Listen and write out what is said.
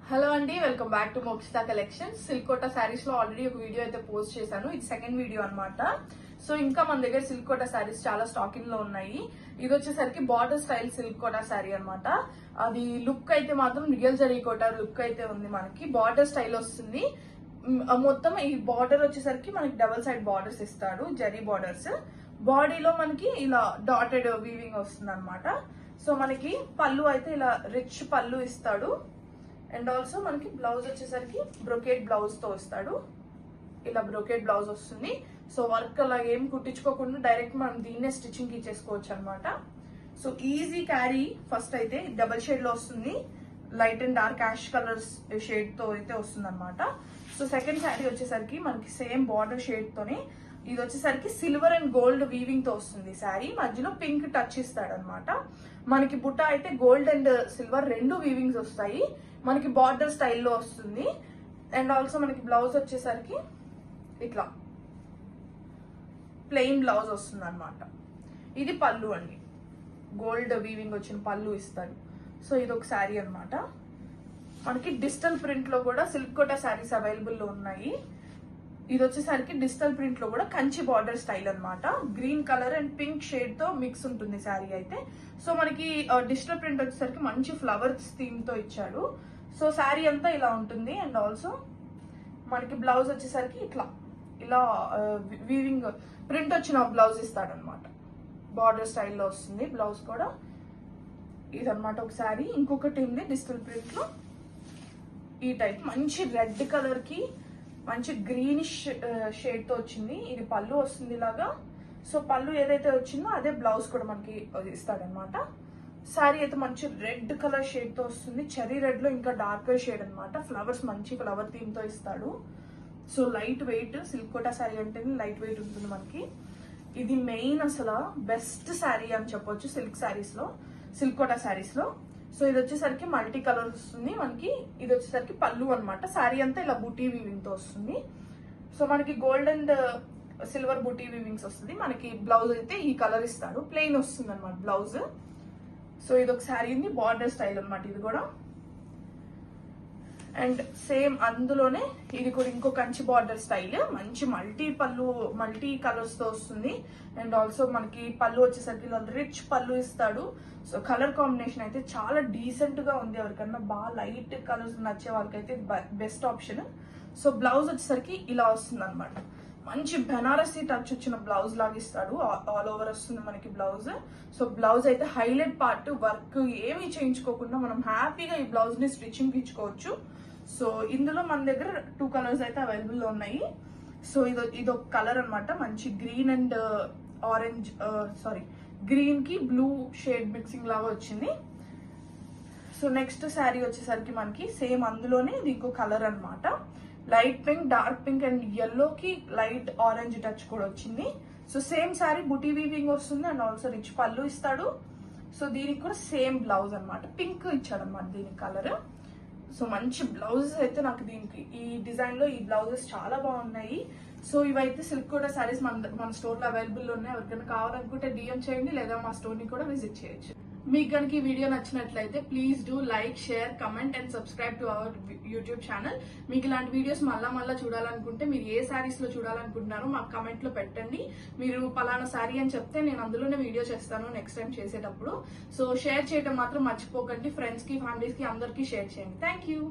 Hello అండి, welcome back to Mokshita collections. Silk Kota sarees లో already ఒక వీడియో అయితే పోస్ట్ చేశాను. ఇది సెకండ్ వీడియో అన్నమాట. సో ఇంకా మన దగ్గర సిల్క్ కోటా శారీస్ చాలా స్టాకింగ్ లో ఉన్నాయి. ఇది వచ్చేసరికి border style silk Kota sari అన్నమాట. అది లుక్ అయితే మాత్రం రియల్ జరీ కోటా లుక్ అయితే ఉంది. మనకి బార్డర్ స్టైల్ వస్తుంది. మొత్తం ఈ బార్డర్ వచ్చేసరికి మనకి డబుల్ సైడ్ బార్డర్స్ ఇస్తాడు, జరీ బార్డర్స్. బాడీలో మనకి ఇలా డాటెడ్ వీవింగ్ వస్తుంది అనమాట. సో మనకి పళ్ళు అయితే ఇలా రిచ్ పళ్ళు ఇస్తాడు. అండ్ ఆల్సో మనకి బ్లౌజ్ వచ్చేసరికి బ్రొకేట్ బ్లౌజ్ తో వస్తాడు. ఇలా బ్రొకేట్ బ్లౌజ్ వస్తుంది. సో వర్క్ అలా ఏం కుట్టించుకోకుండా డైరెక్ట్ మనం దీన్నే స్టిచ్చింగ్ ఇచ్చేసుకోవచ్చు అనమాట. So easy carry. ఫస్ట్ అయితే డబల్ షేడ్ లో వస్తుంది, light and dark ash colours shade తో అయితే వస్తుంది అనమాట. సో సెకండ్ శారీ వచ్చేసరికి మనకి సేమ్ బార్డర్ షేడ్ తోనే, ఇది వచ్చేసరికి సిల్వర్ అండ్ గోల్డ్ వీవింగ్ తో వస్తుంది శారీ. మధ్యలో పింక్ టచ్ ఇస్తాడు అనమాట. మనకి బుట్ట అయితే గోల్డ్ అండ్ సిల్వర్ రెండు వీవింగ్స్ వస్తాయి. మనకి బార్డర్ స్టైల్లో వస్తుంది. అండ్ ఆల్సో మనకి బ్లౌజ్ వచ్చేసరికి ఇట్లా ప్లెయిన్ బ్లౌజ్ వస్తుంది అనమాట. ఇది పళ్ళు అండి, గోల్డ్ వీవింగ్ వచ్చిన పళ్ళు ఇస్తాడు. సో ఇది ఒక శారీ అనమాట. మనకి డిజిటల్ ప్రింట్ లో కూడా సిల్క్ కోటా శారీస్ అవైలబుల్ లో ఉన్నాయి. ఇది వచ్చేసరికి డిజిటల్ ప్రింట్ లో కూడా కంచి బార్డర్ స్టైల్ అనమాట. Green colour and pink shade తో మిక్స్ ఉంటుంది శారీ అయితే. సో మనకి డిజిటల్ ప్రింట్ వచ్చేసరికి మంచి ఫ్లవర్స్ థీమ్ తో ఇచ్చాడు. సో శారీ అంతా ఇలా ఉంటుంది. అండ్ ఆల్సో మనకి బ్లౌజ్ వచ్చేసరికి ఇట్లా ఇలా వీవింగ్ ప్రింట్ వచ్చిన బ్లౌజ్ ఇస్తాడు అనమాట. బార్డర్ స్టైల్లో వస్తుంది బ్లౌజ్ కూడా. ఇదన్నమాట ఒక శారీ. ఇంకొకటి ఉంది డిజిటల్ ప్రింట్ లో ఈ టైప్ మంచి రెడ్ కలర్ కి మంచి గ్రీనిష్ షేడ్ తో వచ్చింది. ఇది పళ్ళు వస్తుంది ఇలాగా. సో పళ్ళు ఏదైతే వచ్చిందో అదే బ్లౌజ్ కూడా మనకి ఇస్తాడనమాట. శారీ అయితే మంచి రెడ్ కలర్ షేడ్ తో వస్తుంది. చెరీ రెడ్ లో ఇంకా డార్కర్ షేడ్ అనమాట. ఫ్లవర్స్ మంచి ఫ్లవర్ థీమ్ తో ఇస్తాడు. So light weight, silk Kota sari అంటే లైట్ వెయిట్ ఉంటుంది మనకి. ఇది మెయిన్ అసలు బెస్ట్ శారీ అని చెప్పొచ్చు సిల్క్ శారీస్ లో, సిల్క్ కోటా శారీస్ లో. సో ఇది వచ్చేసరికి మల్టీ కలర్ వస్తుంది మనకి. ఇది వచ్చేసరికి పళ్ళు అనమాట. శారీ అంతా ఇలా బూటీ వీవింగ్ తో వస్తుంది. సో మనకి గోల్డ్ అండ్ సిల్వర్ బూటీ వీవింగ్స్ వస్తుంది. మనకి బ్లౌజ్ అయితే ఈ కలర్ ఇస్తాడు, ప్లెయిన్ వస్తుంది అనమాట బ్లౌజ్. సో ఇది ఒక శారీ ఉంది, బార్డర్ స్టైల్ అనమాట ఇది కూడా. అండ్ సేమ్ అందులోనే ఇది కూడా ఇంకో కంచి బార్డర్ స్టైల్, మంచి మల్టీ పళ్ళు, మల్టీ కలర్స్ తో వస్తుంది. అండ్ ఆల్సో మనకి పళ్ళు వచ్చేసరికి రిచ్ పళ్ళు ఇస్తాడు. సో కలర్ కాంబినేషన్ అయితే చాలా డీసెంట్ గా ఉంది. ఎవరికన్నా బాగా లైట్ కలర్స్ నచ్చే వాళ్ళకైతే బెస్ట్ ఆప్షన్. సో బ్లౌజ్ వచ్చేసరికి ఇలా వస్తుంది అనమాట. మంచి బెనారసీ టచ్ వచ్చిన బ్లౌజ్ లాగా ఇస్తాడు. ఆల్ ఓవర్ వస్తుంది మనకి బ్లౌజ్. సో బ్లౌజ్ అయితే హైలైట్ పార్ట్, వర్క్ ఏమీ చేయించుకోకుండా మనం హ్యాపీగా ఈ బ్లౌజ్ ని స్టిచ్చింగ్ ఇచ్చుకోవచ్చు. సో ఇందులో మన దగ్గర 2 కలర్స్ అయితే అవైలబుల్ లో ఉన్నాయి. సో ఇదొక కలర్ అనమాట. మంచి green and orange, sorry green కి బ్లూ షేడ్ మిక్సింగ్ లాగా వచ్చింది. సో నెక్స్ట్ శారీ వచ్చేసరికి మనకి సేమ్ అందులోనే ఇది ఇంకో కలర్ అనమాట. Light pink, dark pink and yellow కి లైట్ ఆరెంజ్ టచ్ కూడా వచ్చింది. సో సేమ్ శారీ బుటీ వీవింగ్ వస్తుంది. అండ్ ఆల్సో రిచ్ పళ్ళు ఇస్తాడు. సో దీనికి కూడా సేమ్ బ్లౌజ్ అనమాట. పింక్ ఇచ్చాడు అనమాట దీనికి కలర్. సో మంచి బ్లౌజెస్ అయితే నాకు దీనికి ఈ డిజైన్ లో ఈ బ్లౌజెస్ చాలా బాగున్నాయి. సో ఇవైతే సిల్క్ కోటా శారీస్ మన స్టోర్ లో అవైలబుల్ ఉన్నాయి. ఎవరికైనా కావాలనుకుంటే DM చేయండి, లేదా మా స్టోర్ ని కూడా విజిట్ చేయొచ్చు. మీకు కనుక ఈ వీడియో నచ్చినట్లయితే please do like, share, comment and subscribe to our YouTube channel. మీకు ఇలాంటి వీడియోస్ మళ్ళా చూడాలనుకుంటే, మీరు ఏ శారీస్ లో చూడాలనుకుంటున్నారో మాకు కమెంట్ లో పెట్టండి. మీరు పలానా శారీ అని చెప్తే నేను అందులోనే వీడియో చేస్తాను నెక్స్ట్ టైం చేసేటప్పుడు. సో షేర్ చేయడం మాత్రం మర్చిపోకండి. ఫ్రెండ్స్ కి, ఫ్యామిలీస్ కి అందరికీ షేర్ చేయండి. Thank you.